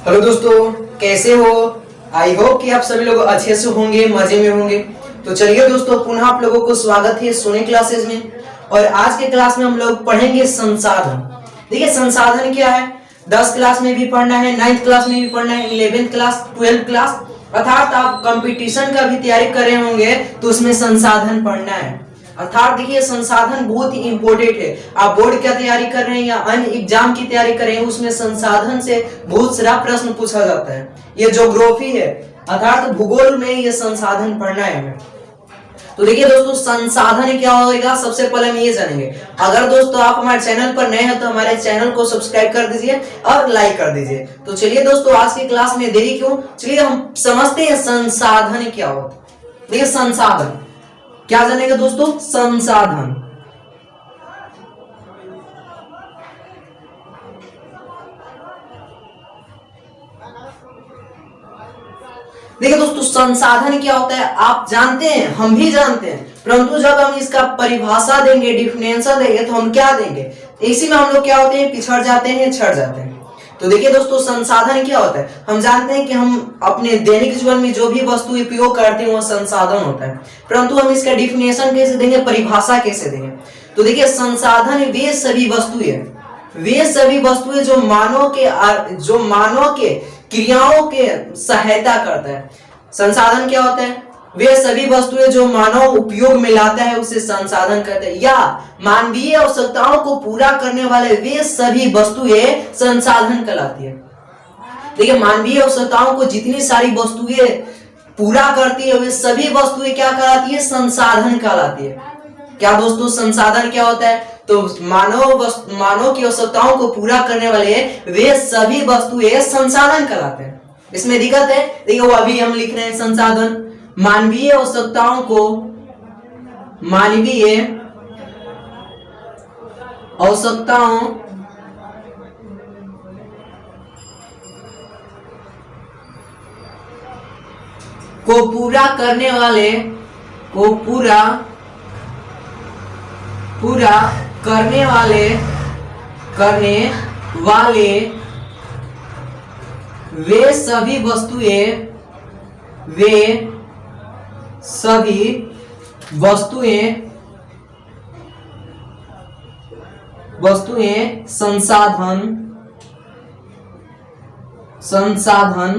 Hello दोस्तों, कैसे हो? आई होप कि आप सभी लोग अच्छे से होंगे, मजे में होंगे। तो चलिए दोस्तों, पुनः आप लोगों को स्वागत है सोने क्लासेस में। और आज के क्लास में हम लोग पढ़ेंगे संसाधन। देखिए, संसाधन क्या है? 10 क्लास में भी पढ़ना है, 9th क्लास में भी पढ़ना है, 11th क्लास, 12th क्लास, अर्थात आप कंपटीशन का भी तैयारी कर रहे होंगे तो उसमें संसाधन पढ़ना है। अर्थात देखिए, संसाधन बहुत ही इंपॉर्टेंट है। आप बोर्ड की तैयारी कर रहे हैं या अन्य एग्जाम की तैयारी कर रहे हैं, उसमें संसाधन से बहुत सारा प्रश्न पूछा जाता है। ये ज्योग्राफी है, अर्थात भूगोल में ये संसाधन पढ़ना है हमें। तो देखिए दोस्तों, संसाधन क्या होगा सबसे पहले हम ये जानेंगे। अगर दोस्तों आप हमारे चैनल पर नए हैं तो हमारे चैनल को सब्सक्राइब कर दीजिए और लाइक कर दीजिए। तो चलिए दोस्तों, आज की क्लास में देरी क्यों, चलिए हम समझते हैं संसाधन क्या होता है। देखिए, संसाधन क्या जानेंगे दोस्तों? संसाधन। देखिए दोस्तों, संसाधन क्या होता है आप जानते हैं, हम भी जानते हैं, परंतु जब हम इसका परिभाषा देंगे, डिफिनेशन देंगे तो हम क्या देंगे, इसी में हम लोग क्या होते हैं, पिछड़ जाते हैं, छड़ जाते हैं। तो देखिए दोस्तों, संसाधन क्या होता है? हम जानते हैं कि हम अपने दैनिक जीवन में जो भी वस्तु उपयोग करते हैं वो संसाधन होता है, परंतु हम इसका डिफिनेशन कैसे देंगे, परिभाषा कैसे देंगे? तो देखिए, संसाधन वे सभी वस्तुएं जो मानव के क्रियाओं के सहायता करता है। संसाधन क्या होता है? वे सभी वस्तुएं जो मानव उपयोग में लाता है उसे संसाधन कहते हैं, या मानवीय आवश्यकताओं को पूरा करने वाले वे सभी वस्तुएं संसाधन कहलाती है। देखिए, मानवीय आवश्यकताओं को जितनी सारी वस्तुएं पूरा करती है वे सभी वस्तुएं क्या कहलाती है, संसाधन कहलाती है। क्या दोस्तों, संसाधन क्या होता है? तो मानव की आवश्यकताओं को पूरा करने वाले वे सभी वस्तुएं संसाधन कहलाते हैं। इसमें दिक्कत है, देखिए वो अभी हम लिख रहे हैं संसाधन मानवीय आवश्यकताओं को पूरा करने वाले वे सभी वस्तुएं संसाधन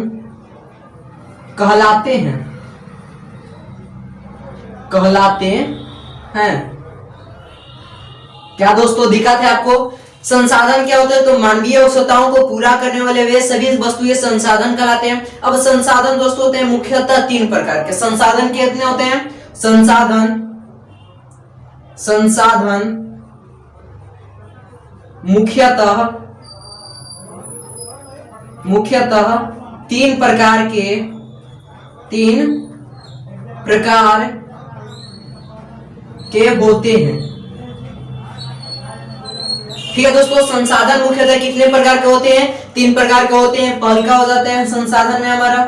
कहलाते हैं। क्या दोस्तों दिक्कत है आपको? संसाधन क्या होता है? तो मानवीय आवश्यकताओं को पूरा करने वाले वे सभी वस्तुएं संसाधन कहलाते हैं। अब संसाधन दोस्तों होते हैं मुख्यतः 3 प्रकार के। संसाधन कितने होते हैं? संसाधन मुख्यतः 3 प्रकार के होते हैं। ठीक है दोस्तों, संसाधन मुख्यतः कितने प्रकार के होते हैं? 3 प्रकार के होते हैं। पहला हो जाता है संसाधन में हमारा,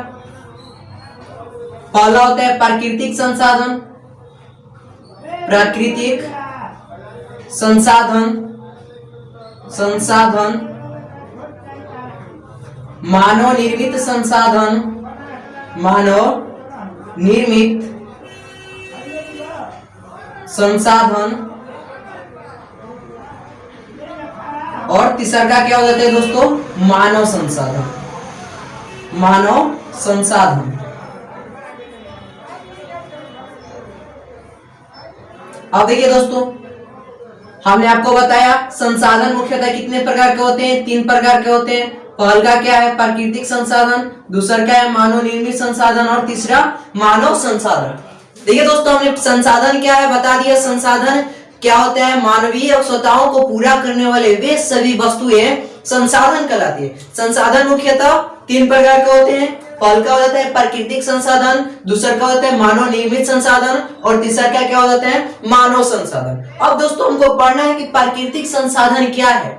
पहला होता है प्राकृतिक संसाधन, मानव निर्मित संसाधन, और तीसरा का क्या हो जाता है दोस्तों? मानव संसाधन। अब देखिए दोस्तों, हमने आपको बताया संसाधन मुख्यतः कितने प्रकार के होते हैं? 3 प्रकार के होते हैं। पहला क्या है? प्राकृतिक संसाधन, दूसरा क्या है? मानव निर्मित संसाधन, और तीसरा मानव संसाधन। देखिए दोस्तों, हमने संसाधन क्या है बता दिया। संसाधन क्या होता है? मानवीय आवश्यकताओं को पूरा करने वाले वे सभी वस्तुएं संसाधन कहलाती है। संसाधन मुख्यतः 3 प्रकार के होते हैं। पहला क्या हो जाता है? प्राकृतिक संसाधन, दूसरा क्या होता है? मानव निर्मित संसाधन, और तीसरा क्या हो जाता है? मानव संसाधन। अब दोस्तों हमको पढ़ना है कि प्राकृतिक संसाधन क्या है।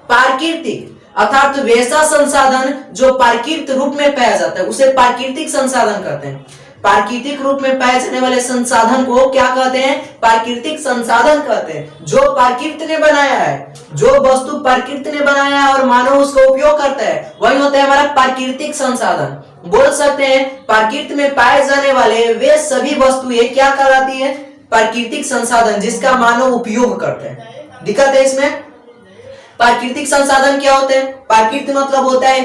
प्राकृतिक अर्थात वैसा संसाधन जो प्राकृतिक रूप में पाया जाता है उसे प्राकृतिक संसाधन कहते हैं। प्राकृतिक रूप में पाए जाने वाले संसाधन को क्या कहते हैं? प्राकृतिक संसाधन कहते हैं। जो प्रकृति ने बनाया है, जो वस्तु प्रकृति ने बनाया है और मानव उसका उपयोग करता है, वही होता है हमारा प्राकृतिक संसाधन। बोल सकते हैं प्रकृति में पाए जाने वाले वे सभी वस्तुएं क्या कहलाती है? प्राकृतिक संसाधन, जिसका मानव उपयोग करते हैं। दिक्कत है इसमें। प्राकृतिक संसाधन क्या होते हैं? प्राकृतिक मतलब होता है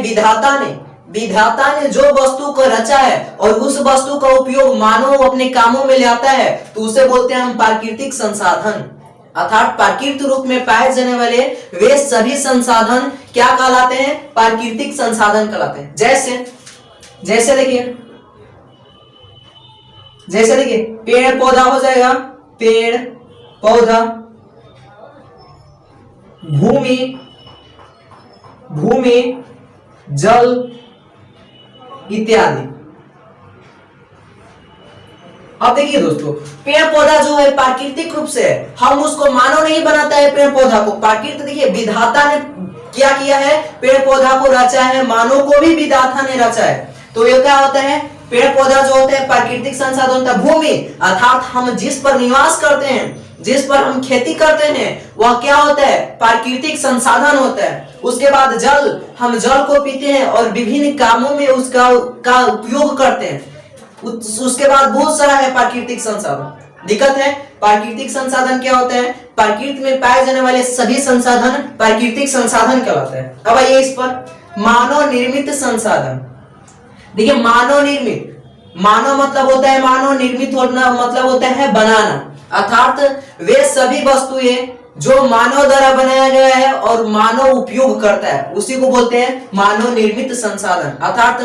विधाता ने जो वस्तु को रचा है और उस वस्तु का उपयोग मानव अपने कामों में लाता है, तो उसे बोलते हैं हम प्राकृतिक संसाधन। अर्थात प्राकृतिक रूप में पाए जाने वाले वे सभी संसाधन क्या कहलाते हैं? प्राकृतिक संसाधन कहलाते हैं। जैसे देखिए पेड़ पौधा हो जाएगा, पेड़ पौधा, भूमि, जल इत्यादि। अब देखिए दोस्तों, पेड़ पौधा जो है प्राकृतिक रूप से है, हम उसको मानव नहीं बनाता है पेड़ पौधा को। प्राकृतिक देखिए विधाता ने क्या किया है? पेड़ पौधा को रचा है, मानव को भी विधाता ने रचा है। तो ये क्या होता है? पेड़ पौधा जो होता है प्राकृतिक संसाधन होता है। भूमि अर्थात हम जिस पर निवास करते हैं, जिस पर हम खेती करते हैं, वह क्या होता है? प्राकृतिक संसाधन होता है। उसके बाद जल, हम जल को पीते हैं और विभिन्न कामों में उसका उपयोग करते हैं। उसके बाद बहुत सारा है प्राकृतिक संसाधन। दिक्कत है, प्राकृतिक संसाधन क्या होता है? प्रकृति में पाए जाने वाले सभी संसाधन प्राकृतिक संसाधन कहलाते हैं। अब आइए इस पर मानव निर्मित संसाधन। देखिए मानव मतलब होता है, मानव निर्मित होना मतलब होता है बनाना। अर्थात वे सभी वस्तुएं जो मानव द्वारा बनाया गया है और मानव उपयोग करता है, उसी को बोलते हैं मानव निर्मित संसाधन। अर्थात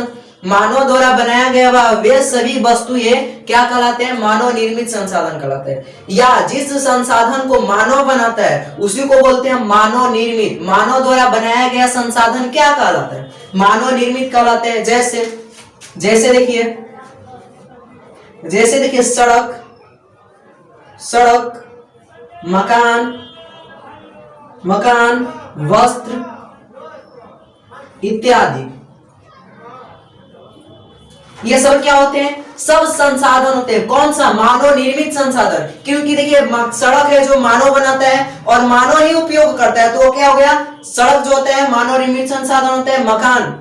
मानव द्वारा बनाया गया वे सभी वस्तुएं क्या कहलाते हैं? मानव निर्मित संसाधन कहलाते हैं। या जिस संसाधन को मानव बनाता है उसी को बोलते हैं मानव निर्मित। मानव द्वारा बनाया गया संसाधन क्या कहलाता है? मानव निर्मित कहलाते हैं। जैसे देखिए सड़क, मकान, वस्त्र इत्यादि, ये सब क्या होते हैं? सब संसाधन होते हैं। कौन सा? मानव निर्मित संसाधन। क्योंकि देखिए सड़क है जो मानव बनाता है और मानव ही उपयोग करता है, तो वो क्या हो गया? सड़क जो होता है मानव निर्मित संसाधन होता है। मकान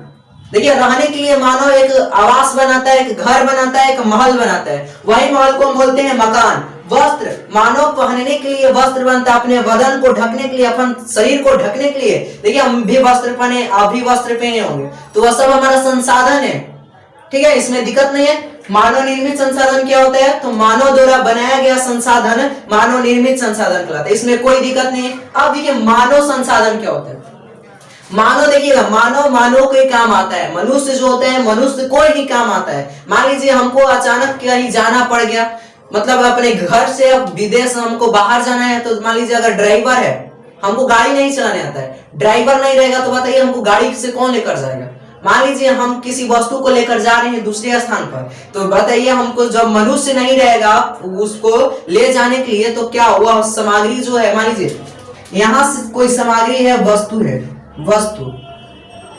देखिए रहने के लिए मानव एक आवास बनाता है, एक घर बनाता है, एक महल बनाता है, वही महल को हम बोलते हैं मकान। वस्त्र, मानव पहनने के लिए वस्त्र बनता है, अपने बदन को ढकने के लिए, अपन शरीर को ढकने के लिए। देखिए हम भी वस्त्र पहने, आप भी वस्त्र पहने होंगे, तो वह सब हमारा संसाधन है। ठीक है, इसमें दिक्कत नहीं है। मानव निर्मित संसाधन क्या होता है? तो मानव द्वारा बनाया गया संसाधन मानव निर्मित संसाधन कहलाता है, इसमें कोई दिक्कत नहीं है। अब देखिए मानव संसाधन क्या होता है? मानव देखिएगा, मानव के काम आता है। मनुष्य जो होता है, मनुष्य कोई ही काम आता है। मान लीजिए हमको अचानक कहीं जाना पड़ गया, मतलब अपने घर से विदेश हमको बाहर जाना है, तो मान लीजिए अगर ड्राइवर है, हमको गाड़ी नहीं चलाने आता है, ड्राइवर नहीं रहेगा तो बताइए हमको गाड़ी से कौन लेकर जाएगा? मान लीजिए हम किसी वस्तु को लेकर जा रहे हैं दूसरे स्थान पर, तो बताइए हमको जब मनुष्य नहीं रहेगा उसको ले जाने के लिए, तो क्या हुआ? सामग्री जो है, मान लीजिए यहाँ से कोई सामग्री है, वस्तु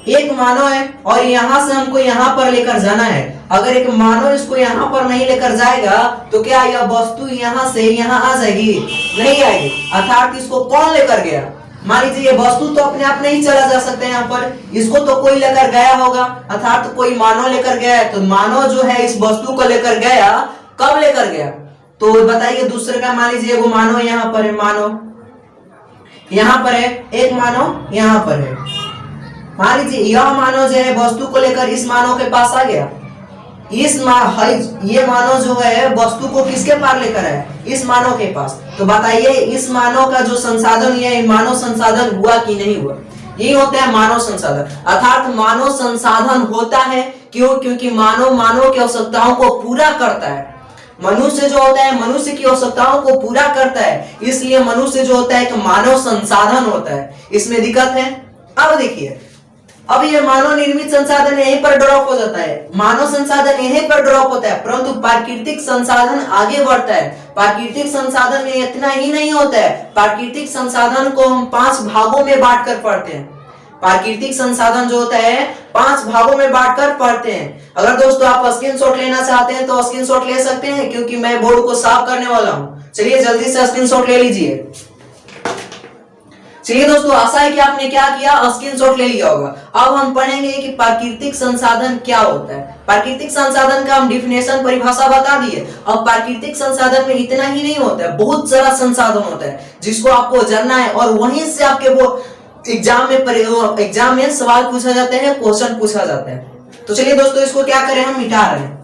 एक मानव है और यहाँ से हमको यहाँ पर लेकर जाना है। अगर एक मानव इसको यहाँ पर नहीं लेकर जाएगा तो क्या यह वस्तु यहाँ से यहाँ आ जाएगी? नहीं आएगी। अर्थात इसको कौन लेकर गया? मान लीजिए ये वस्तु तो अपने आप नहीं चला जा सकता है यहाँ पर, इसको तो कोई लेकर गया होगा, अर्थात तो कोई मानव लेकर गया है। तो मानव जो है इस वस्तु को लेकर गया, कब लेकर गया? तो बताइए दूसरे का, मान लीजिए वो मानव यहाँ पर है, मानव यहाँ पर है, एक मानव यहाँ पर है। मान लीजिए यह मानव जो है वस्तु को लेकर इस मानव के पास आ गया, ये मानव जो है वस्तु को किसके पास लेकर है? इस मानव के पास। तो बताइए इस मानव का जो संसाधन है, मानव संसाधन हुआ कि नहीं हुआ? यही होता है मानव संसाधन। अर्थात मानव संसाधन होता है क्यों? क्योंकि मानव की आवश्यकताओं को पूरा करता है। मनुष्य जो होता है मनुष्य की आवश्यकताओं को पूरा करता है, इसलिए मनुष्य जो होता है एक मानव संसाधन होता है। इसमें दिक्कत है। अब देखिए, अब ये मानव निर्मित संसाधन यहीं पर ड्रॉप हो जाता है, मानव संसाधन यहीं पर ड्रॉप होता है, परंतु प्राकृतिक संसाधन आगे बढ़ता है। प्राकृतिक संसाधन में इतना ही नहीं होता है, प्राकृतिक संसाधन को हम 5 भागों में बांट कर पढ़ते हैं। प्राकृतिक संसाधन जो होता है 5 भागों में बांटकर पढ़ते हैं। अगर दोस्तों आप स्क्रीनशॉट लेना चाहते हैं तो स्क्रीनशॉट ले सकते हैं, क्योंकि मैं बोर्ड को साफ करने वाला हूं। चलिए जल्दी से स्क्रीनशॉट ले लीजिए। चलिए दोस्तों, आशा है कि आपने क्या किया, स्क्रीनशॉट ले लिया होगा। अब हम पढ़ेंगे कि प्राकृतिक संसाधन क्या होता है। प्राकृतिक संसाधन का हम डिफिनेशन परिभाषा बता दिए। अब प्राकृतिक संसाधन में इतना ही नहीं होता है, बहुत सारा संसाधन होता है जिसको आपको जानना है, और वहीं से आपके वो एग्जाम में सवाल पूछा जाता है, क्वेश्चन पूछा जाता है। तो चलिए दोस्तों, इसको क्या करें, हम मिटा रहे हैं।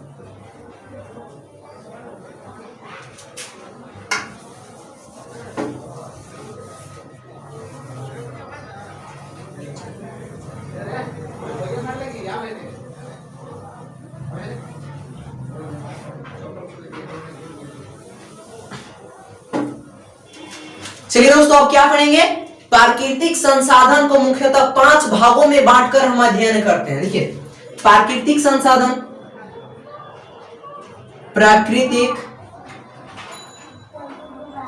चलिए दोस्तों, अब क्या पढ़ेंगे, प्राकृतिक संसाधन को मुख्यतः 5 भागों में बांटकर हम अध्ययन करते हैं। देखिए, प्राकृतिक संसाधन, प्राकृतिक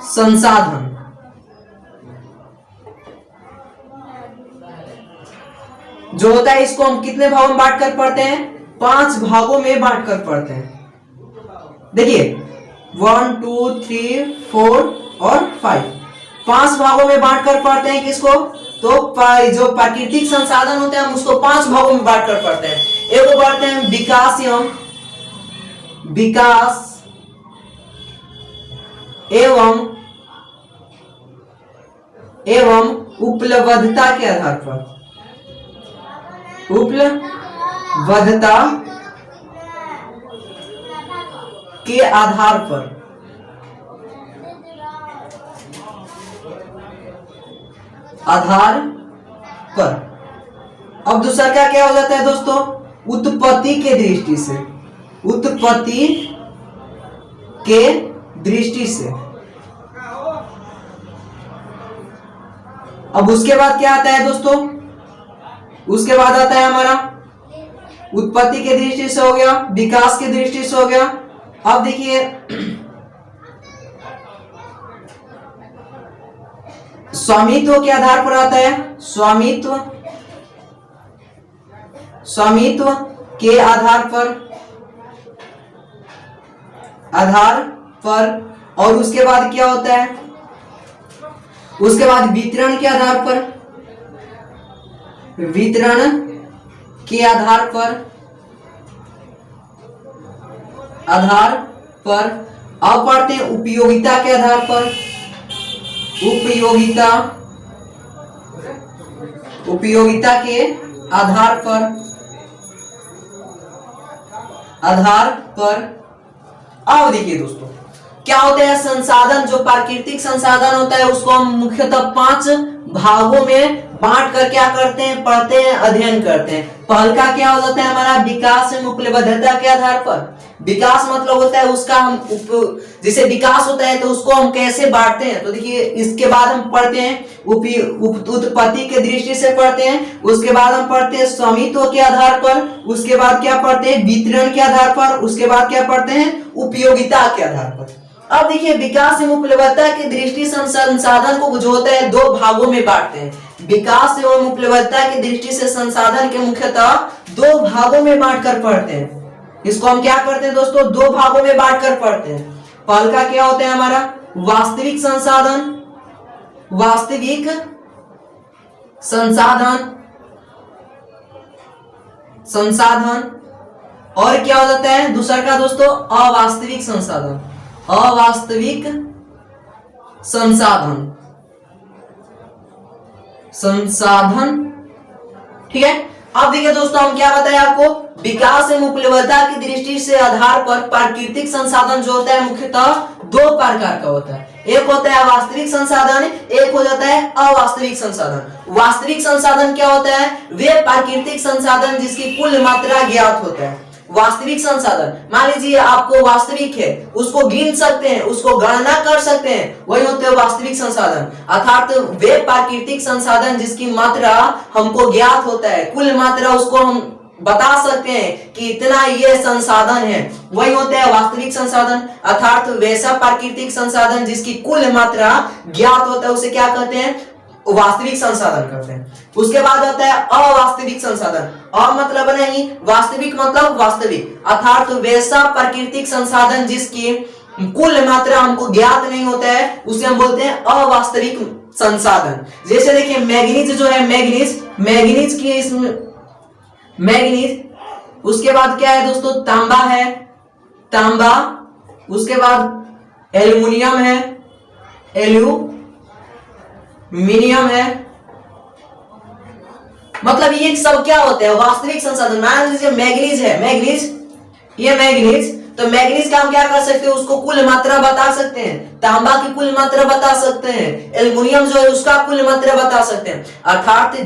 संसाधन जो होता है इसको हम कितने भागों में बांटकर पढ़ते हैं, 5 भागों में बांटकर पढ़ते हैं। देखिए 1 2 3 4 और 5, 5 भागों में बांटकर पढ़ते हैं। किसको, तो जो प्राकृतिक संसाधन होते हैं हम उसको 5 भागों में बांटकर पढ़ते हैं। एक को पढ़ते हैं विकास एवं उपलब्धता के आधार पर, उपलब्धता के आधार पर, अब दूसरा क्या हो जाता है दोस्तों, उत्पत्ति के दृष्टि से, उत्पत्ति के दृष्टि से। अब उसके बाद क्या आता है दोस्तों, उसके बाद आता है हमारा उत्पत्ति के दृष्टि से हो गया, विकास के दृष्टि से हो गया। अब देखिए स्वामित्व के आधार पर आता है, स्वामित्व के आधार पर, और उसके बाद क्या होता है, उसके बाद वितरण के आधार पर, वितरण के आधार पर अब पढ़ते हैं उपयोगिता के आधार पर, उपयोगिता के आधार पर। अब देखिए दोस्तों, क्या होता है संसाधन, जो प्राकृतिक संसाधन होता है उसको हम मुख्यतः 5 भागों में बांट कर क्या करते हैं, पढ़ते हैं, अध्ययन करते हैं। पहल का क्या हो जाता है हमारा, विकास एवं उपलब्धता के आधार पर। विकास मतलब होता है उसका हम जैसे विकास होता है तो उसको हम कैसे बांटते हैं। तो देखिए इसके बाद हम पढ़ते हैं उत्पत्ति के दृष्टि से पढ़ते हैं, उसके बाद हम पढ़ते हैं स्वामित्व के आधार पर, उसके बाद क्या पढ़ते हैं वितरण के आधार पर, उसके बाद क्या पढ़ते हैं उपयोगिता के आधार पर। अब देखिए विकास एवं उपलब्धता की दृष्टि से संसाधन को जो होता है 2 भागों में बांटते हैं। विकास एवं उपलब्धता की दृष्टि से संसाधन के मुख्यतः 2 भागों में बांटकर पढ़ते हैं। इसको हम क्या करते हैं दोस्तों, 2 भागों में बांटकर पढ़ते हैं। पहल का क्या होता है हमारा वास्तविक संसाधन, और क्या हो जाता है दूसरा का दोस्तों अवास्तविक संसाधन, ठीक है। अब देखिए दोस्तों, हम क्या बताए आपको, विकास एवं उपलब्धता की दृष्टि से आधार पर प्राकृतिक संसाधन जो होता है मुख्यतः 2 प्रकार का होता है। एक होता है वास्तविक संसाधन, एक हो जाता है अवास्तविक संसाधन। वास्तविक संसाधन क्या होता है, वे प्राकृतिक संसाधन जिसकी कुल मात्रा ज्ञात होता है। वास्तविक संसाधन, मान लीजिए आपको वास्तविक है, उसको गिन सकते हैं, उसको गणना कर सकते हैं, वही होते हैं वास्तविक संसाधन। अर्थात वे प्राकृतिक संसाधन जिसकी मात्रा हमको ज्ञात होता है, कुल मात्रा उसको हम बता सकते हैं कि इतना ये संसाधन है, वही होते हैं वास्तविक संसाधन। अर्थात वैसा प्राकृतिक संसाधन जिसकी कुल मात्रा ज्ञात होता है उसे क्या कहते हैं, वास्तविक संसाधन कहते हैं। उसके बाद आता है अवास्तविक संसाधन। अ मतलब नहीं, वास्तविक मतलब वास्तविक, अर्थात वैसा प्राकृतिक संसाधन जिसकी कुल मात्रा हमको ज्ञात नहीं होता है उसे हम बोलते हैं अवास्तविक संसाधन। जैसे देखिए मैग्नीज जो है, मैग्नीज की इसमें मैग्नीज, उसके बाद क्या है दोस्तों, तांबा है, तांबा, उसके बाद एल्युमिनियम है, एल्यूमिनियम है। मतलब ये सब क्या होते हैं, वास्तविक संसाधन। मान लीजिए मैग्नीज है, ये मैग्नीज, तो मैग्नीज का हम क्या कर सकते हैं, उसको कुल मात्रा बता सकते हैं, तांबा की कुल मात्रा बता सकते हैं, एल्युमिनियम जो है उसका कुल मात्रा बता सकते हैं। अर्थात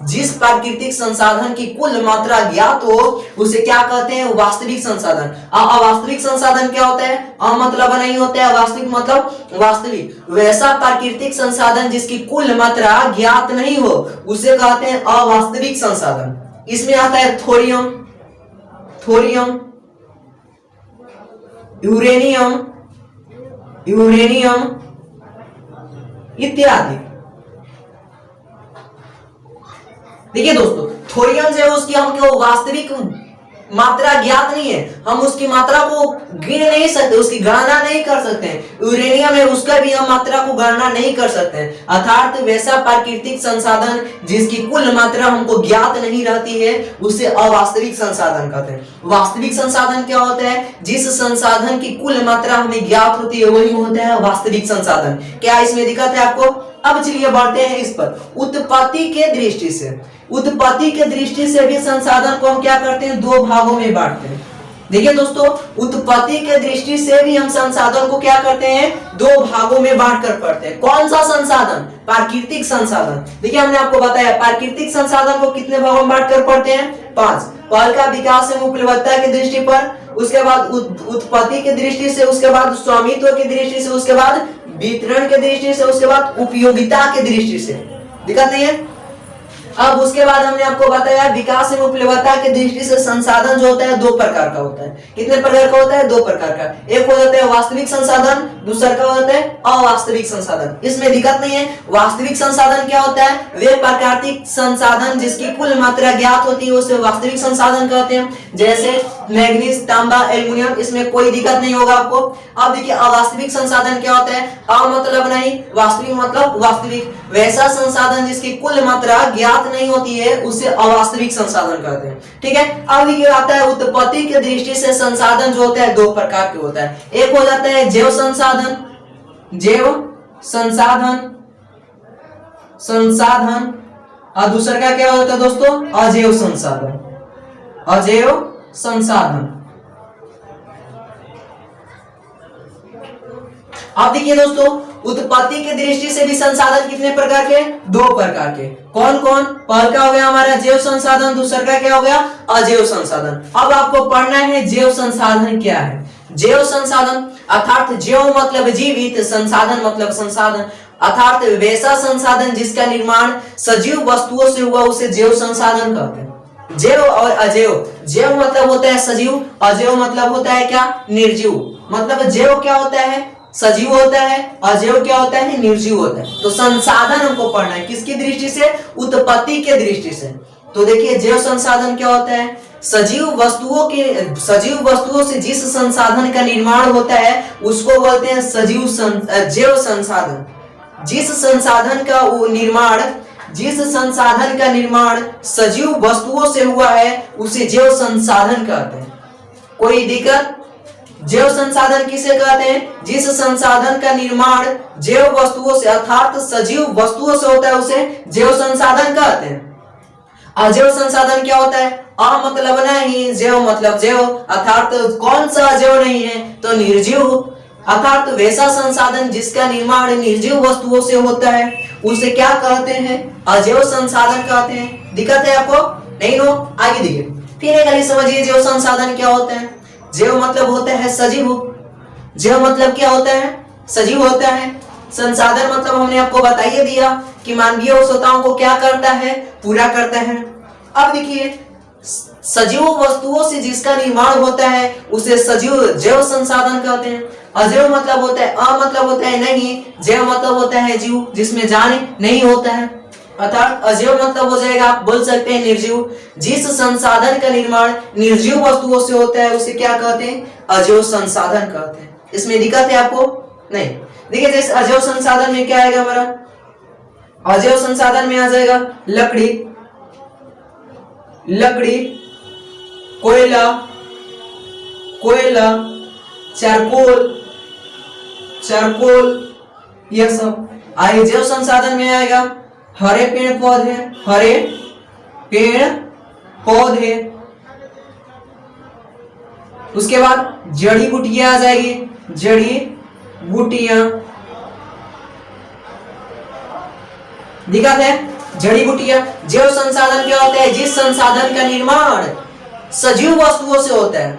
जिस प्राकृतिक संसाधन की कुल मात्रा ज्ञात हो उसे क्या कहते हैं, वास्तविक संसाधन। अवास्तविक संसाधन क्या होता है, अ मतलब नहीं होता है, वास्तविक मतलब वास्तविक, वैसा प्राकृतिक संसाधन जिसकी कुल मात्रा ज्ञात नहीं हो उसे कहते हैं अवास्तविक संसाधन। इसमें आता है थोरियम, यूरेनियम इत्यादि। देखिए दोस्तों, थोरियम जो है उसकी हमको वास्तविक मात्रा ज्ञात नहीं है, हम उसकी मात्रा को गिन नहीं सकते, उसकी गणना नहीं कर सकते हैं। यूरेनियम है, उसका भी हम मात्रा को गणना नहीं कर सकते हैं। अर्थात वैसा प्राकृतिक संसाधन जिसकी कुल मात्रा हमको ज्ञात नहीं रहती है उसे अवास्तविक संसाधन कहते हैं। वास्तविक संसाधन क्या होता है, जिस संसाधन की कुल मात्रा हमें ज्ञात होती है वही होता है वास्तविक संसाधन। क्या इसमें दिक्कत है आपको? अब चलिए बढ़ते हैं इस पर। उत्पत्ति के दृष्टि से भी संसाधन को हम क्या करते हैं, दो भागों में बांटते हैं। देखिए दोस्तों, उत्पत्ति के दृष्टि से भी हम संसाधन को क्या करते हैं, दो भागों में बांटकर पढ़ते हैं। कौन सा संसाधन? प्राकृतिक संसाधन। देखिए हमने आपको बताया प्राकृतिक संसाधन को कितने भागों में बांटकर पढ़ते हैं, 5। पहल का विकास एवं उपलब्धता की दृष्टि पर, उसके बाद उत्पत्ति की दृष्टि से, उसके बाद स्वामित्व की दृष्टि से, उसके बाद वितरण के दृष्टि से, उसके बाद उपयोगिता के दृष्टि से। दिक्कत नहीं है? अब उसके बाद हमने आपको बताया विकास एवं उपलब्धता की दृष्टि से संसाधन जो होता है दो प्रकार का होता है। कितने प्रकार का होता है? दो प्रकार का। एक हो जाता है वास्तविक संसाधन, दूसरा का होता है अवास्तविक संसाधन। इसमें दिक्कत नहीं है। वास्तविक संसाधन क्या होता है? वे प्राकृतिक संसाधन जिसकी कुल मात्रा ज्ञात होती है उसे वास्तविक संसाधन कहते हैं। जैसे मैग्नीज, तांबा, एल्युमिनियम, इसमें कोई दिक्कत नहीं होगा आपको। अब देखिए अवास्तविक संसाधन क्या होता है? अ मतलब नहीं, वास्तविक मतलब वास्तविक, वैसा संसाधन जिसकी कुल मात्रा ज्ञात नहीं होती है उसे अवास्तविक संसाधन कहते हैं। ठीक है। अब ये आता है उत्पत्ति के दृष्टि से संसाधन जो होता है दो प्रकार के होता है। एक हो जाता है जैव संसाधन, और दूसरा का क्या होता है दोस्तों? अजैव संसाधन। अब देखिए दोस्तों, उत्पत्ति की दृष्टि से भी संसाधन कितने प्रकार के? दो प्रकार के। कौन कौन? पहला का हो गया हमारा जैव संसाधन, दूसरा का क्या हो गया? अजैव संसाधन। अब आपको पढ़ना है जैव संसाधन क्या है। जैव संसाधन अर्थात जैव मतलब जीवित, संसाधन मतलब संसाधन, अर्थात वैसा संसाधन जिसका निर्माण सजीव वस्तुओं से हुआ उसे जैव संसाधन कहते हैं। जैव और अजैव, जैव मतलब होता है सजीव, अजैव मतलब होता है क्या? निर्जीव। मतलब जैव क्या होता है? सजीव होता है, अजैव क्या होता है? निर्जीव होता है। तो संसाधन हमको पढ़ना है किसकी दृष्टि से? उत्पत्ति के दृष्टि से। तो देखिए जैव संसाधन क्या होता है? सजीव वस्तुओं से जिस संसाधन का निर्माण होता है उसको बोलते हैं जैव संसाधन। जिस संसाधन का निर्माण सजीव वस्तुओं से हुआ है उसे जैव संसाधन कहते हैं। कोई दिक्कत? जैव संसाधन किसे कहते हैं? जिस संसाधन का निर्माण जैव वस्तुओं से अर्थात सजीव वस्तुओं से होता है उसे जैव संसाधन कहते हैं। अजैव संसाधन क्या होता है? अ मतलब नहीं, जैव मतलब जैव, अर्थात कौन सा अजैव नहीं है? तो निर्जीव, अर्थात वैसा संसाधन जिसका निर्माण निर्जीव वस्तुओं से होता है उसे क्या कहते हैं? अजैव संसाधन कहते हैं। दिक्कत है आपको? नहीं नो? आगे देखिए फिर एक बार समझिए जैव संसाधन क्या होता है। जैव मतलब होता है सजीव। जैव मतलब क्या होता है? सजीव होता है। संसाधन मतलब हमने आपको बताइए दिया कि मानवीय आवश्यकताओं को क्या करता है? पूरा करता है। अब देखिए सजीव वस्तुओं से जिसका निर्माण होता है उसे सजीव जैव संसाधन कहते हैं। अजैव मतलब होता है, मतलब होता है नहीं, जैव मतलब होता है जीव जिसमें जान नहीं होता है, अर्थात अजैव मतलब हो जाएगा, आप बोल सकते हैं निर्जीव। जिस संसाधन का निर्माण निर्जीव वस्तुओं से होता है उसे क्या कहते हैं? अजैव संसाधन कहते हैं। इसमें दिक्कत है आपको? नहीं। देखिए जैसे अजैव संसाधन में क्या आएगा हमारा? अजैव संसाधन में आ जाएगा लकड़ी, कोयला, चारकोल, यह सब। अजैव संसाधन में आएगा हरे पेड़ पौधे, उसके बाद जड़ी बूटियां आ जाएगी, जड़ी बूटियां, दिक्कत है? जड़ी बूटियां। जैव संसाधन क्या होता है? जिस संसाधन का निर्माण सजीव वस्तुओं से होता है,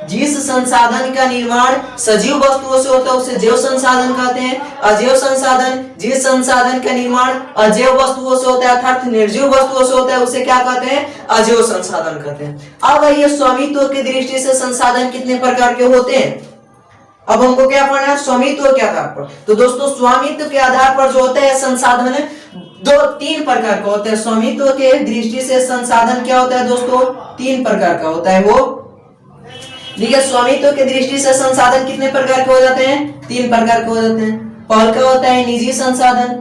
जिस संसाधन का निर्माण सजीव वस्तुओं से होता है उसे जैव संसाधन कहते हैं। अजैव संसाधन, जिस संसाधन का निर्माण अजैव वस्तुओं से होता है अर्थात निर्जीव वस्तुओं से होता है उसे क्या कहते हैं? अजैव संसाधन कहते हैं। अब ये स्वामित्व की दृष्टि से संसाधन कितने प्रकार के होते हैं? अब हमको क्या पढ़ना है? स्वामित्व के आधार पर। तो दोस्तों स्वामित्व के आधार पर जो होते हैं संसाधन 2-3 प्रकार का होता है। स्वामित्व के दृष्टि से संसाधन क्या होता है दोस्तों? 3 प्रकार का होता है। वो देखिए स्वामित्व के दृष्टि से संसाधन कितने प्रकार के हो जाते हैं? 3 प्रकार के हो जाते हैं। पहला होता है निजी संसाधन,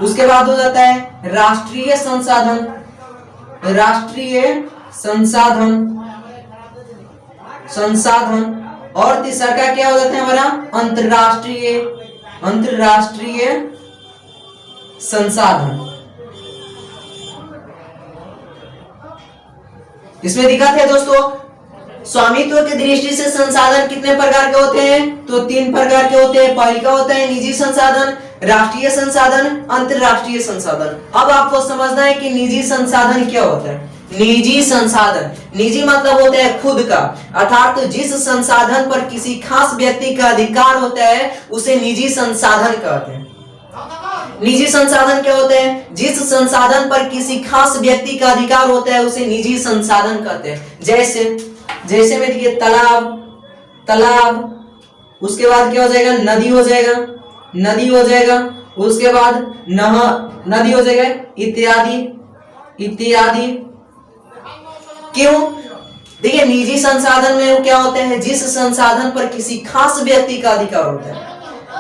उसके बाद हो जाता है राष्ट्रीय संसाधन, और तीसरा का क्या हो जाता है हमारा? अंतरराष्ट्रीय संसाधन। इसमें दिक्कत है दोस्तों, स्वामित्व की दृष्टि से संसाधन कितने प्रकार के होते हैं? तो 3 प्रकार के होते हैं। पहला होता है निजी संसाधन, राष्ट्रीय संसाधन, अंतरराष्ट्रीय संसाधन। अब आपको समझना है कि निजी संसाधन क्या होता है। निजी संसाधन, निजी मतलब होता है खुद का, अर्थात तो जिस संसाधन पर किसी खास व्यक्ति का अधिकार होता है उसे निजी संसाधन कहते हैं। निजी संसाधन क्या होते हैं? जिस संसाधन पर किसी खास व्यक्ति का अधिकार होता है उसे निजी संसाधन कहते हैं। जैसे में देखिए तालाब, उसके बाद क्या हो जाएगा? नदी हो जाएगा, उसके बाद नदी हो जाएगा, इत्यादि। क्यों? देखिए निजी संसाधन में क्या होता है? जिस संसाधन पर किसी खास व्यक्ति का अधिकार होता है,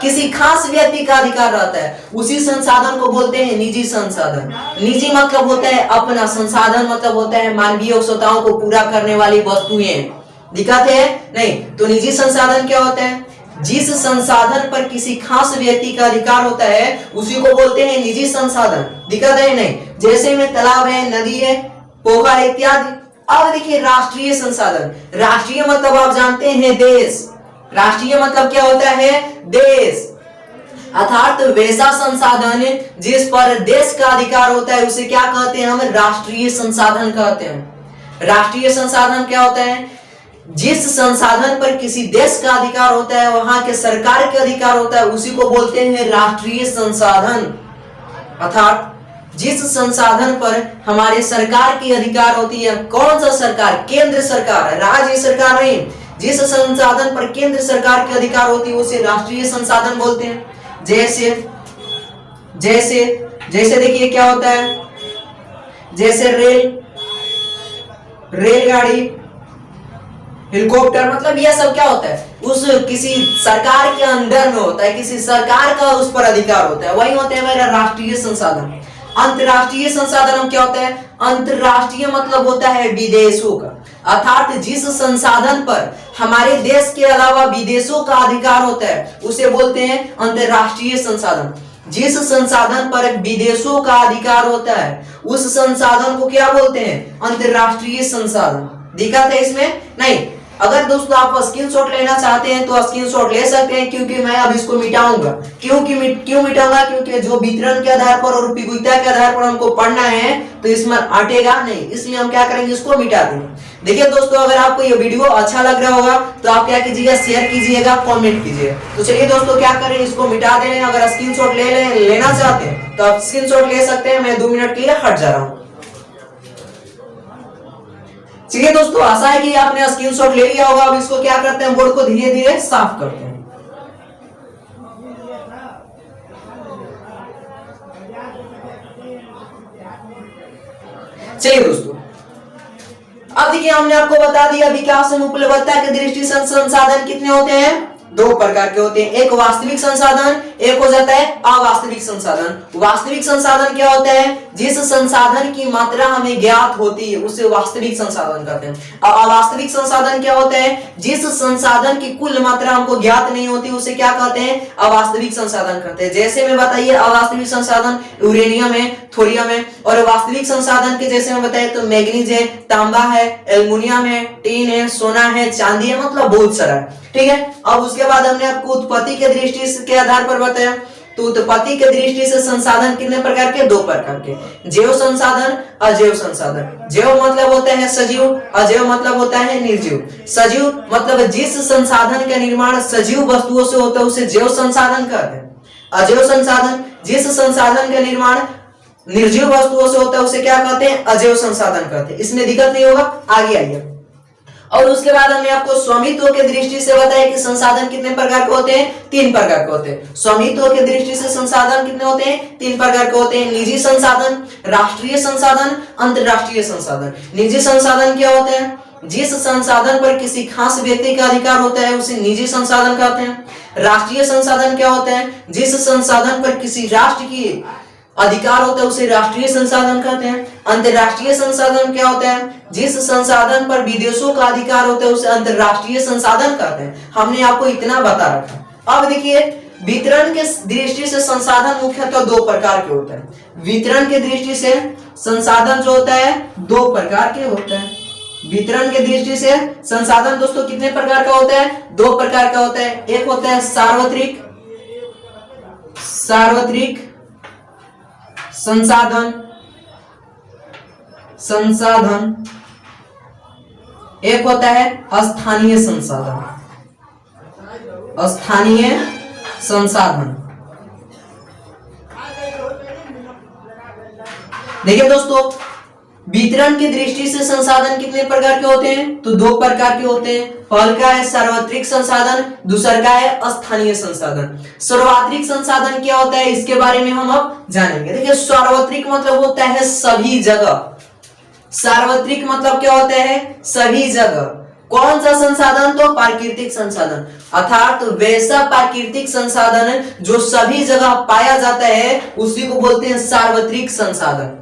किसी खास व्यक्ति का अधिकार रहता है उसी संसाधन को बोलते हैं निजी संसाधन। निजी मतलब होता है अपना, संसाधन मतलब होता है मानवीय आवश्यकताओं को पूरा करने वाली वस्तुएं। दिक्कत है? नहीं। तो निजी संसाधन क्या होता है? जिस संसाधन पर किसी खास व्यक्ति का अधिकार होता है उसी को बोलते हैं निजी संसाधन। दिक्कत है? नहीं। जैसे में तालाब है, नदी है, पोखर इत्यादि। अब देखिए राष्ट्रीय संसाधन, राष्ट्रीय मतलब आप जानते हैं देश। राष्ट्रीय मतलब क्या होता है? देश, अर्थात वैसा संसाधन जिस पर देश का अधिकार होता है उसे क्या कहते हैं? हम राष्ट्रीय संसाधन कहते हैं। राष्ट्रीय संसाधन क्या होता है? जिस संसाधन पर किसी देश का अधिकार होता है, वहां के सरकार के अधिकार होता है, उसी को बोलते हैं राष्ट्रीय संसाधन। अर्थात जिस संसाधन पर हमारे सरकार की अधिकार होती है, कौन सा सरकार? केंद्र सरकार, राज्य सरकार नहीं। जिस संसाधन पर केंद्र सरकार के अधिकार होती है उसे राष्ट्रीय संसाधन बोलते हैं। जैसे देखिए क्या होता है? जैसे रेलगाड़ी, हेलीकॉप्टर, मतलब यह सब क्या होता है? उस किसी सरकार के अंदर में होता है, किसी सरकार का उस पर अधिकार होता है, वही होते हैं मेरा राष्ट्रीय संसाधन। अंतरराष्ट्रीय संसाधन क्या होता है? अंतरराष्ट्रीय मतलब होता है विदेशों का, अर्थात जिस संसाधन पर हमारे देश के अलावा विदेशों का अधिकार होता है उसे बोलते हैं अंतरराष्ट्रीय संसाधन। जिस संसाधन पर विदेशों का अधिकार होता है उस संसाधन को क्या बोलते हैं? अंतरराष्ट्रीय संसाधन। दिक्कत है इसमें? नहीं। अगर दोस्तों आप स्क्रीनशॉट लेना चाहते हैं तो स्क्रीनशॉट ले सकते हैं, क्योंकि मैं अब इसको मिटाऊंगा। क्यों मिटाऊंगा? क्योंकि जो वितरण के आधार पर और उपयोगिता के आधार पर हमको पढ़ना है तो इसमें अटेगा नहीं, इसलिए हम क्या करेंगे? इसको मिटा देंगे। देखिए दोस्तों, अगर आपको ये वीडियो अच्छा लग रहा होगा तो आप क्या कीजिएगा, शेयर कीजिएगा, कमेंट कीजिएगा। तो चलिए दोस्तों क्या करें, इसको मिटा दें। अगर स्क्रीनशॉट लेना चाहते हैं तो आप स्क्रीनशॉट ले सकते हैं। मैं 2 मिनट के लिए हट जा रहा हूं। चलिए दोस्तों, आशा है कि आपने स्क्रीनशॉट ले लिया होगा। अब इसको क्या करते हैं, बोर्ड को धीरे धीरे साफ करते हैं। चलिए दोस्तों, अब देखिए हमने आपको बता दिया विकास एवं उपलब्धता की दृष्टि से संसाधन कितने होते हैं, 2 प्रकार के होते हैं। एक वास्तविक संसाधन, एक हो जाता है अवास्तविक संसाधन। वास्तविक संसाधन क्या होता है, जिस संसाधन की मात्रा हमें ज्ञात होती है उसे वास्तविक संसाधन कहते हैं। अवास्तविक संसाधन क्या होता है, जिस संसाधन की कुल मात्रा हमको ज्ञात नहीं होती उसे क्या कहते हैं, अवास्तविक संसाधन कहते हैं। जैसे में बताइए, अवास्तविक संसाधन यूरेनियम है, थोरियम है। और वास्तविक संसाधन के जैसे में बताए तो मैग्नीज है, तांबा है, एल्युमिनियम है, टीन है, सोना है, चांदी है, मतलब बहुत सारा है। ठीक है। अब उसके बाद हमने आपको उत्पत्ति के दृष्टि के आधार पर बताया। तो उत्पत्ति के दृष्टि से संसाधन कितने प्रकार के, 2 प्रकार के, जैव संसाधन, अजैव संसाधन। जैव मतलब होता है सजीव, अजैव मतलब होता है निर्जीव। सजीव मतलब जिस संसाधन का निर्माण सजीव वस्तुओं से होता है उसे जैव संसाधन कहते हैं। अजैव संसाधन जिस संसाधन का निर्माण निर्जीव वस्तुओं से होता है उसे क्या कहते हैं, अजैव संसाधन कहते हैं। इसमें दिक्कत नहीं होगा, आगे आइए। और उसके बाद हमने आपको स्वामित्व के दृष्टि से बताया कि संसाधन कितने प्रकार के होते हैं, 3 प्रकार के होते हैं। स्वामित्व के दृष्टि से संसाधन कितने होते हैं, 3 प्रकार के होते हैं। निजी संसाधन, राष्ट्रीय संसाधन, अंतरराष्ट्रीय संसाधन। निजी संसाधन क्या होते हैं, जिस संसाधन पर किसी खास व्यक्ति का अधिकार होता है उसे निजी संसाधन कहते हैं। राष्ट्रीय संसाधन क्या होते हैं, जिस संसाधन पर किसी राष्ट्र की अधिकार होता है उसे राष्ट्रीय संसाधन कहते हैं। अंतरराष्ट्रीय संसाधन क्या होता है, जिस संसाधन पर विदेशों का अधिकार होता है उसे अंतरराष्ट्रीय संसाधन कहते हैं। हमने आपको इतना बता रखा। अब देखिए, वितरण के दृष्टि से संसाधन मुख्यतः 2 प्रकार के होते हैं। वितरण के दृष्टि से संसाधन जो होता है 2 प्रकार के होते हैं। वितरण के दृष्टि से संसाधन दोस्तों कितने प्रकार का होता है, 2 प्रकार का होता है। एक होता है सार्वत्रिक संसाधन, एक होता है स्थानीय संसाधन। देखिए दोस्तों, वितरण की दृष्टि से संसाधन कितने प्रकार के होते हैं, तो 2 प्रकार के होते हैं। पहला का है सार्वत्रिक संसाधन, दूसरा का है स्थानीय संसाधन। सार्वत्रिक संसाधन क्या होता है इसके बारे में हम अब जानेंगे। देखिए, सार्वत्रिक मतलब होता है सभी जगह। सार्वत्रिक मतलब क्या होता है, सभी जगह। कौन सा संसाधन, तो प्राकृतिक संसाधन, अर्थात वैसा प्राकृतिक संसाधन जो सभी जगह पाया जाता है उसी को बोलते हैं सार्वत्रिक संसाधन।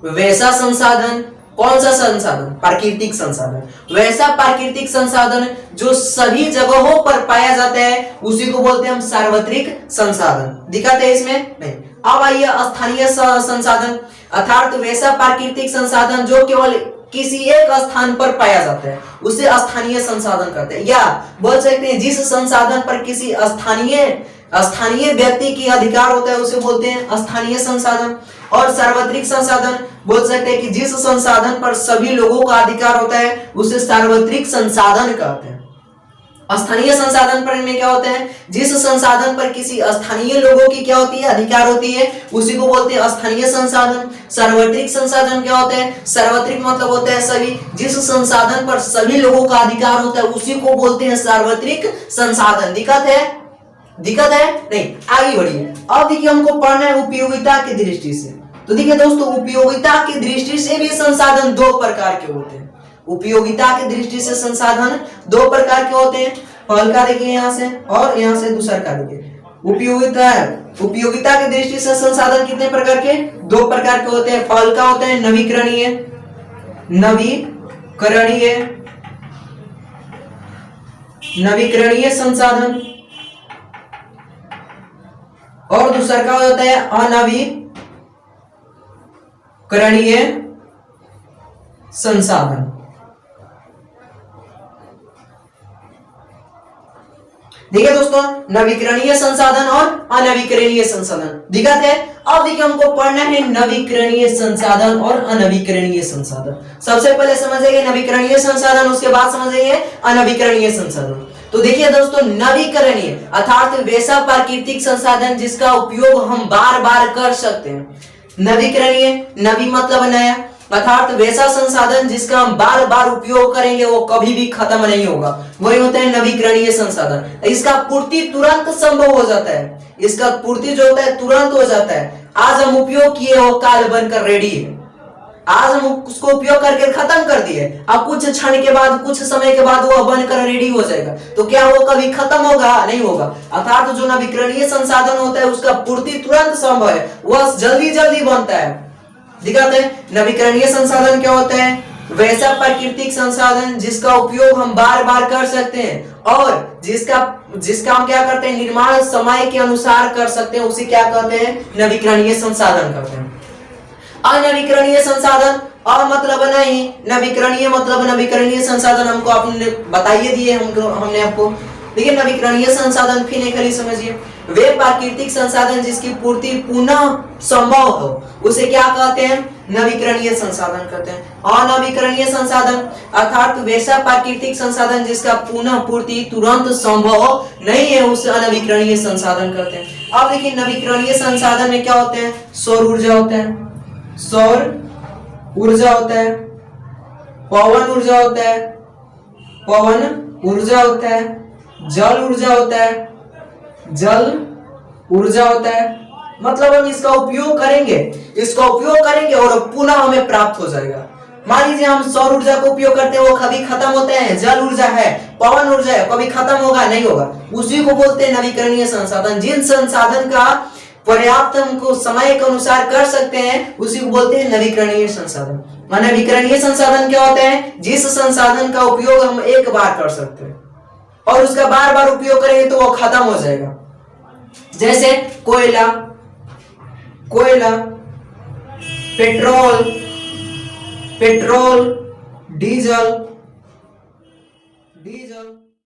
वैसा संसाधन, कौन सा संसाधन, प्राकृतिक संसाधन। वैसा प्राकृतिक संसाधन जो सभी जगहों पर पाया जाता है उसी को बोलते हैं हम सार्वत्रिक संसाधन। दिखाते हैं इसमें नहीं। अब आइए स्थानीय संसाधन, अर्थात वैसा प्राकृतिक संसाधन जो केवल किसी एक स्थान पर पाया जाता है उसे स्थानीय संसाधन कहते हैं। या बोल सकते हैं जिस संसाधन पर किसी स्थानीय व्यक्ति की अधिकार होता है उसे बोलते हैं स्थानीय संसाधन। और सार्वत्रिक संसाधन बोल सकते हैं कि जिस संसाधन पर सभी लोगों का अधिकार होता है उसे सार्वत्रिक संसाधन कहते हैं। स्थानीय संसाधन पर में क्या होता है, जिस संसाधन पर किसी स्थानीय लोगों की क्या होती है, अधिकार होती है उसी को बोलते हैं स्थानीय संसाधन। सार्वत्रिक संसाधन क्या होता है, सार्वत्रिक मतलब होता है सभी, जिस संसाधन पर सभी लोगों का अधिकार होता है उसी को बोलते हैं सार्वत्रिक संसाधन। दिक्कत है नहीं, आगे बढ़िए। अब देखिए हमको पढ़ना है उपयोगिता की दृष्टि से। तो देखिए दोस्तों, उपयोगिता की दृष्टि से भी संसाधन 2 प्रकार के होते हैं। उपयोगिता की दृष्टि से संसाधन 2 प्रकार के होते हैं। पहला का देखिए यहाँ से और यहाँ से दूसरा का देखिए। उपयोगिता की दृष्टि से संसाधन कितने प्रकार के, 2 प्रकार के होते हैं। पहला का होता है नवीकरणीय संसाधन और दूसरा का होता है अनवीकरणीय संसाधन। देखिए दोस्तों, नवीकरणीय संसाधन और अनवीकरणीय संसाधन दिक्कत है। अब देखिए हमको पढ़ना है नवीकरणीय संसाधन और अनवीकरणीय संसाधन। सबसे पहले समझेंगे नवीकरणीय संसाधन, उसके बाद समझेंगे अनवीकरणीय संसाधन। तो देखिए दोस्तों, नवीकरणीय अर्थात वैसा प्राकृतिक संसाधन जिसका उपयोग हम बार बार कर सकते हैं। नवीकरणीय, नवी मतलब नया, अर्थात वैसा संसाधन जिसका हम बार बार उपयोग करेंगे वो कभी भी खत्म नहीं होगा, वही होता है नवीकरणीय संसाधन। इसका पूर्ति तुरंत संभव हो जाता है, इसका पूर्ति जो होता है तुरंत हो जाता है। आज हम उपयोग किए वो काल बनकर रेडी है, आज हम उसको उपयोग करके खत्म कर दिए, अब कुछ क्षण के बाद, कुछ समय के बाद वो बनकर रेडी हो जाएगा। तो क्या वो कभी खत्म होगा? नहीं होगा। अर्थात जो नवीकरणीय संसाधन होता है उसका पूर्ति तुरंत संभव है, वह जल्दी जल्दी बनता है। दिखाते हैं नवीकरणीय संसाधन क्या होता है? वैसा प्राकृतिक संसाधन जिसका उपयोग हम बार बार कर सकते हैं और जिसका हम क्या करते हैं, निर्माण समय के अनुसार कर सकते हैं, उसे क्या कहते हैं? नवीकरणीय संसाधन कहते हैं। अनवीकरणीय संसाधन, मतलब नहीं, नवीकरणीय मतलब नवीकरणीय संसाधन हमको आपने बताइए दिए हमने आपको। देखिए नवीकरणीय संसाधन फिर एक बार समझिए, वे प्राकृतिक संसाधन जिसकी पूर्ति पुनः संभव हो उसे क्या कहते हैं? नवीकरणीय संसाधन कहते हैं। अनवीकरणीय संसाधन अर्थात वैसा प्राकृतिक संसाधन जिसका पुनः पूर्ति तुरंत संभव नहीं है उसे अनवीकरणीय संसाधन कहते हैं। अब देखिए नवीकरणीय संसाधन में क्या होते हैं? सौर ऊर्जा होता है, सौर ऊर्जा होता है, पवन ऊर्जा होता है, पवन ऊर्जा होता है, जल ऊर्जा होता है, जल ऊर्जा होता है। मतलब हम इसका उपयोग करेंगे और पुनः हमें प्राप्त हो जाएगा। मान लीजिए हम सौर ऊर्जा का उपयोग करते हैं, वो कभी खत्म होते हैं। जल ऊर्जा है, पवन ऊर्जा है, कभी खत्म होगा? नहीं होगा। उसी को बोलते हैं नवीकरणीय संसाधन। जिन संसाधन का पर्याप्त हमको समय के अनुसार कर सकते हैं उसी को बोलते हैं नवीकरणीय संसाधन। अनवीकरणीय संसाधन क्या होते हैं? जिस संसाधन का उपयोग हम एक बार कर सकते हैं और उसका बार बार उपयोग करेंगे तो वो खत्म हो जाएगा। जैसे कोयला, पेट्रोल, डीजल,